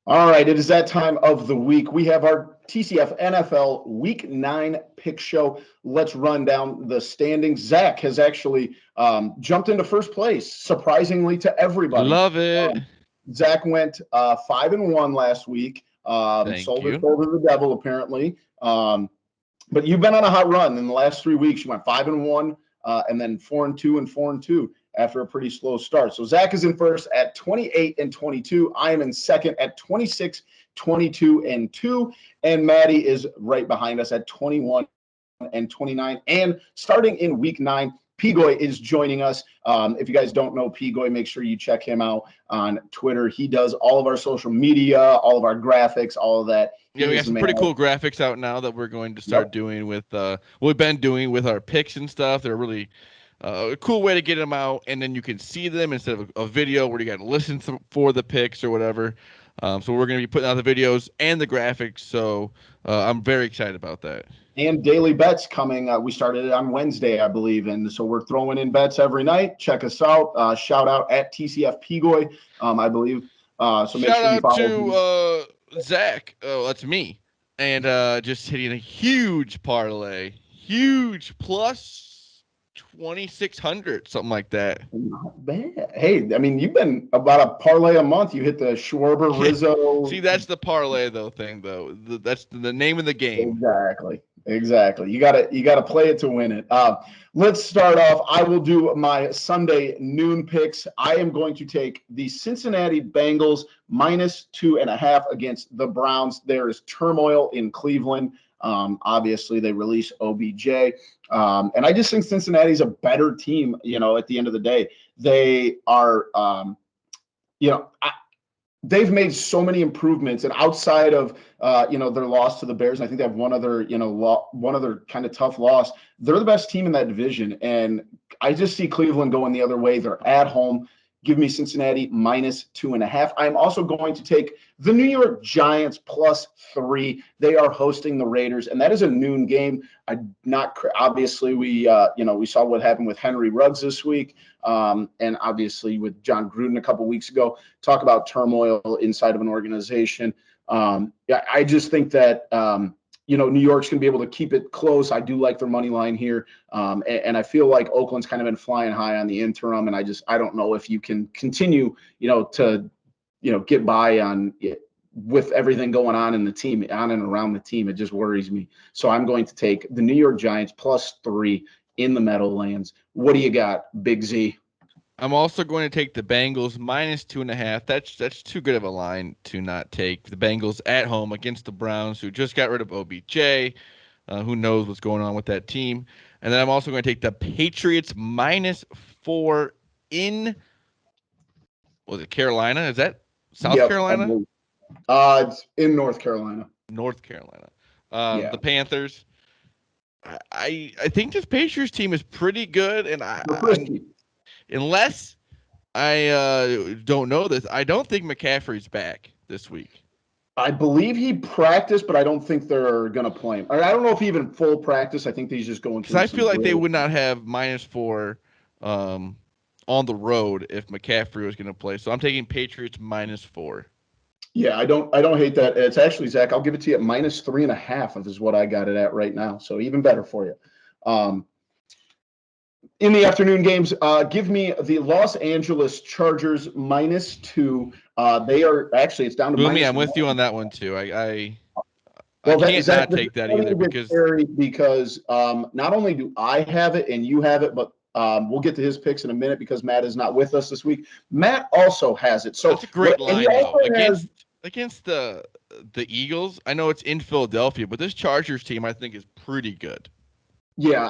All right, it is that time of the week. We have our TCF NFL Week 9 pick show. Let's run down the standings. Zach has actually jumped into first place, surprisingly to everybody. Love it. Zach went 5-1 last week. Thank Sold his you. soul to the devil, apparently. But you've been on a hot run in the last 3 weeks. You went 5-1, and then 4-2 and 4-2 after a pretty slow start. So Zach is in first at 28-22. I am in second at 26, 22-2, and Maddie is right behind us at 21-29. And starting in week 9, Pigoy is joining us. If you guys don't know Pigoy, make sure you check him out on Twitter. He does all of our social media, all of our graphics, all of that. Yeah, we got some pretty cool graphics out now that we're going to start doing with what we've been doing with our picks and stuff. They're really a cool way to get them out, and then you can see them instead of a video where you got to listen for the picks or whatever. So we're going to be putting out the videos and the graphics, so I'm very excited about that. And daily bets coming. We started it on Wednesday, I believe, and so we're throwing in bets every night. Check us out. Shout out at TCF Pigoy, I believe. So make sure you follow to Zach. Oh, that's me. And just hitting a huge parlay. Huge plus 2,600, something like that. Not bad. Hey, I mean, you've been about a parlay a month. You hit the Schwarber Rizzo. See, that's the parlay thing, though. That's the name of the game. Exactly. You gotta play it to win it. Let's start off. I will do my Sunday noon picks. I am going to take the Cincinnati Bengals -2.5 against the Browns. There is turmoil in Cleveland. Obviously, they release OBJ. And I just think Cincinnati's a better team, at the end of the day. They are, they've made so many improvements, and outside of their loss to the Bears, I think they have one other kind of tough loss. They're the best team in that division, and I just see Cleveland going the other way. They're at home. Give me Cincinnati -2.5. I'm also going to take the New York Giants +3. They are hosting the Raiders, and that is a noon game. Obviously we saw what happened with Henry Ruggs this week, and obviously with John Gruden a couple weeks ago. Talk about turmoil inside of an organization. I just think that New York's going to be able to keep it close. I do like their money line here. And I feel like Oakland's kind of been flying high on the interim. And I don't know if you can continue, to get by on it with everything going on in the team, on and around the team. It just worries me. So I'm going to take the New York Giants +3 in the Meadowlands. What do you got, Big Z? I'm also going to take the Bengals -2.5. That's too good of a line to not take. The Bengals at home against the Browns, who just got rid of OBJ. Who knows what's going on with that team? And then I'm also going to take the Patriots -4 in, was it Carolina? Is that South Carolina? It's in North Carolina. North Carolina. The Panthers. I think this Patriots team is pretty good, and unless I don't know this, I don't think McCaffrey's back this week. I believe he practiced, but I don't think they're going to play him. I don't know if he even full practice. I think he's just going to. Because I feel like they would not have -4 on the road if McCaffrey was going to play. So I'm taking Patriots -4. Yeah, I don't hate that. It's actually, Zach, I'll give it to you at -3.5 is what I got it at right now. So even better for you. In the afternoon games, give me the Los Angeles Chargers -2. They are actually, it's down to -1. I'm with you on that one too. I can't not take that either because not only do I have it and you have it, but we'll get to his picks in a minute because Matt is not with us this week. Matt also has it. So that's a great line though. Against the Eagles. I know it's in Philadelphia, but this Chargers team I think is pretty good. Yeah,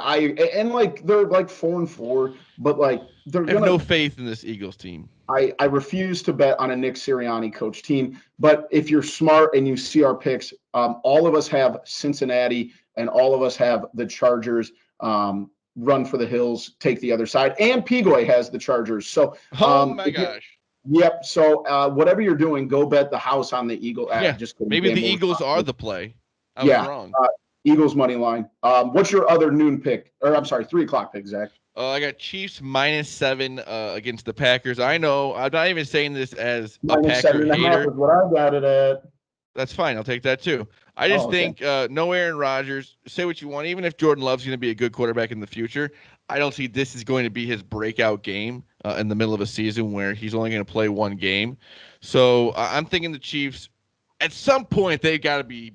they're like 4-4, but they're I have no faith in this Eagles team. I refuse to bet on a Nick Sirianni coach team. But if you're smart and you see our picks, all of us have Cincinnati and all of us have the Chargers. Run for the hills, take the other side, and Pigoy has the Chargers. So, oh my gosh. Yep. So whatever you're doing, go bet the house on the Eagle. Maybe the Eagles are the play. I was wrong. Eagles money line. What's your other noon pick? Or I'm sorry, 3 o'clock pick, Zach? I got Chiefs -7 against the Packers. I know I'm not even saying this as a Minus Packer 7.5 hater. is what I got it at. That's fine. I'll take that too. I just Oh, okay. think no Aaron Rodgers. Say what you want. Even if Jordan Love's going to be a good quarterback in the future, I don't see this is going to be his breakout game in the middle of a season where he's only going to play one game. So I'm thinking the Chiefs. At some point, they've got to be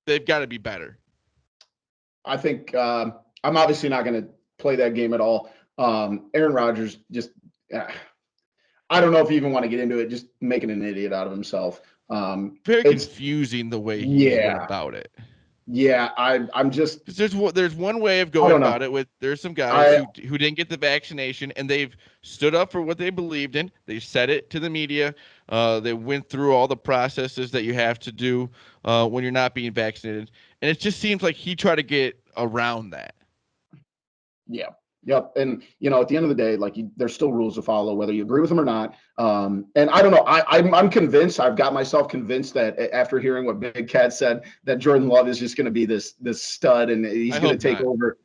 better. I think I'm obviously not going to play that game at all. Aaron Rodgers just, I don't know if you even want to get into it, just making an idiot out of himself. Very It's confusing the way he went yeah, about it. yeah. I'm just, 'Cause there's one way of I going don't about know. it. With there's some guys I who didn't get the vaccination and they've stood up for what they believed in. They said it to the media. They went through all the processes that you have to do when you're not being vaccinated, and it just seems like he tried to get around that. Yeah. Yep. And at the end of the day, like there's still rules to follow, whether you agree with them or not. And I don't know. I'm convinced. I've got myself convinced that after hearing what Big Cat said, that Jordan Love is just going to be this stud and he's I going hope to take not. over.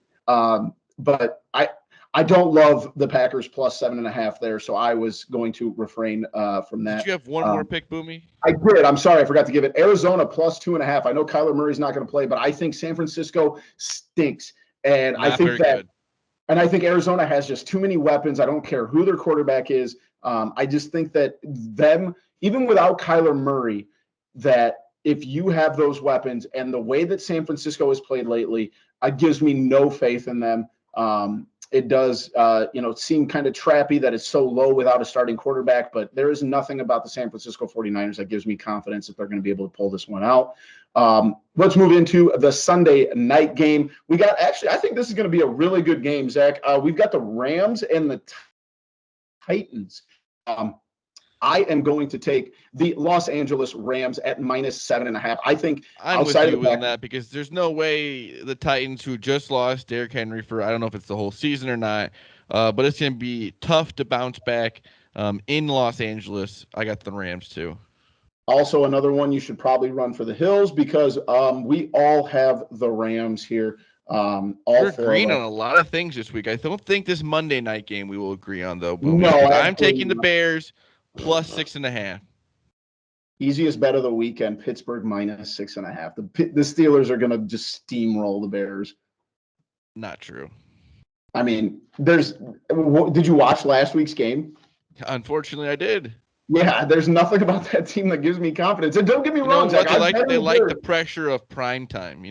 But I don't love the Packers plus 7.5 there, so I was going to refrain from Did that. you have one more pick, Boomy? I did. I'm sorry, I forgot to give it. Arizona plus 2.5. I know Kyler Murray's not going to play, but I think San Francisco stinks, and I Not think very that. good. And I think Arizona has just too many weapons. I don't care who their quarterback is. I just think that them, even without Kyler Murray, that if you have those weapons and the way that San Francisco has played lately, it gives me no faith in them. It does, seem kind of trappy that it's so low without a starting quarterback, but there is nothing about the San Francisco 49ers that gives me confidence that they're going to be able to pull this one out. Let's move into the Sunday night game. We got I think this is going to be a really good game, Zach. We've got the Rams and the Titans. I am going to take the Los Angeles Rams at minus 7.5. I think I'm with you on that because there's no way the Titans, who just lost Derrick Henry for I don't know if it's the whole season or not, but it's going to be tough to bounce back in Los Angeles. I got the Rams too. Also, another one you should probably run for the hills because we all have the Rams here. We're agreeing on a lot of things this week. I don't think this Monday night game we will agree on though, Boomy. No, I'm taking the Bears plus 6.5. Easiest bet of the weekend, Pittsburgh minus 6.5. The Steelers are going to just steamroll the Bears. Not true. I mean, did you watch last week's game? Unfortunately, I did. Yeah, there's nothing about that team that gives me confidence. And don't get me wrong, Zach, they like the pressure of prime time,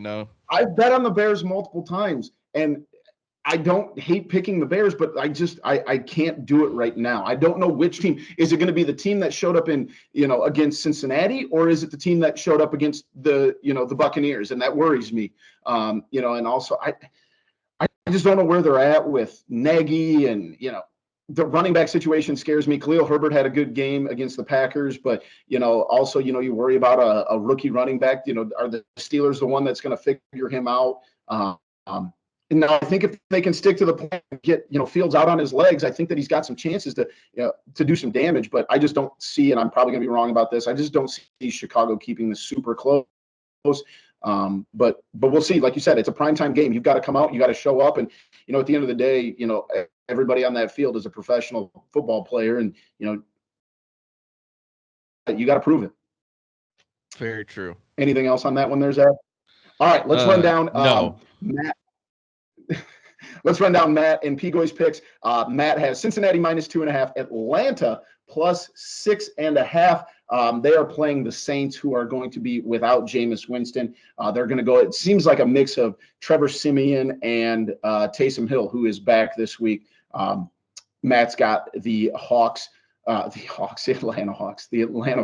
I've bet on the Bears multiple times, and I don't hate picking the Bears, but I can't do it right now. I don't know which team. Is it going to be the team that showed up against Cincinnati, or is it the team that showed up against the Buccaneers? And that worries me. And also I just don't know where they're at with Nagy and, the running back situation scares me. Khalil Herbert had a good game against the Packers, but, also, you worry about a rookie running back. Are the Steelers the one that's going to figure him out? And now I think if they can stick to the plan and get, Fields out on his legs, I think that he's got some chances to do some damage, but I just don't see, and I'm probably going to be wrong about this, I just don't see Chicago keeping this super close. But we'll see. Like you said, it's a primetime game. You've got to come out, you got to show up. And, at the end of the day, everybody on that field is a professional football player, and, you got to prove it. Very true. Anything else on that one there, Zach? All right, let's run down Matt. Let's run down Matt and Pigoy's picks. Matt has Cincinnati minus 2.5, Atlanta plus 6.5. They are playing the Saints, who are going to be without Jameis Winston. They're going to go, it seems like a mix of Trevor Siemian and Taysom Hill, who is back this week. Matt's got the Atlanta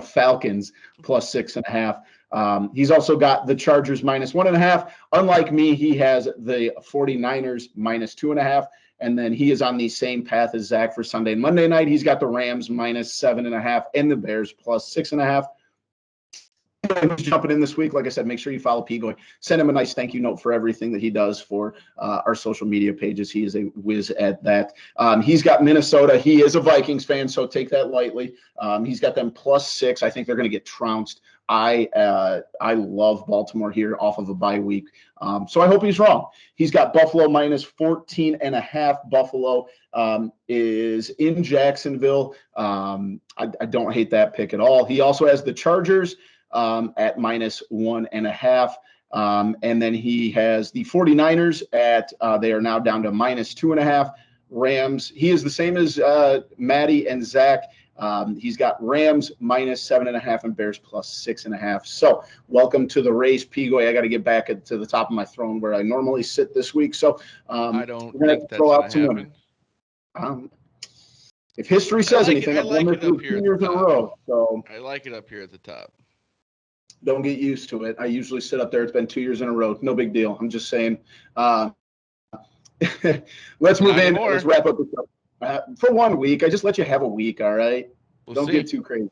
Falcons plus 6.5. He's also got the Chargers minus 1.5. Unlike me, he has the 49ers minus 2.5. And then he is on the same path as Zach for Sunday and Monday night. He's got the Rams minus 7.5 and the Bears plus 6.5. Who's jumping in this week? Like I said, make sure you follow Pigoy. Send him a nice thank you note for everything that he does for our social media pages. He is a whiz at that. He's got Minnesota. He is a Vikings fan, so take that lightly. He's got them plus 6. I think they're going to get trounced I love Baltimore here off of a bye week. So I hope he's wrong. He's got Buffalo minus 14.5. Buffalo is in Jacksonville. I don't hate that pick at all. He also has the Chargers at minus 1.5. And then he has the 49ers at they are now down to minus 2.5. Rams. He is the same as Maddie and Zach. He's got Rams minus 7.5 and Bears plus 6.5. So welcome to the race, Pigoy. I got to get back to the top of my throne where I normally sit this week. So I don't we're going think to throw that's out some going to winners. If history says anything, I've won this up 2 here years in a row. So I like it up here at the top. don't get used to it. I usually sit up there. It's been 2 years in a row. No big deal. I'm just saying. Let's move in. Let's wrap up the show. For 1 week, I just let you have a week, all right? Don't get too crazy.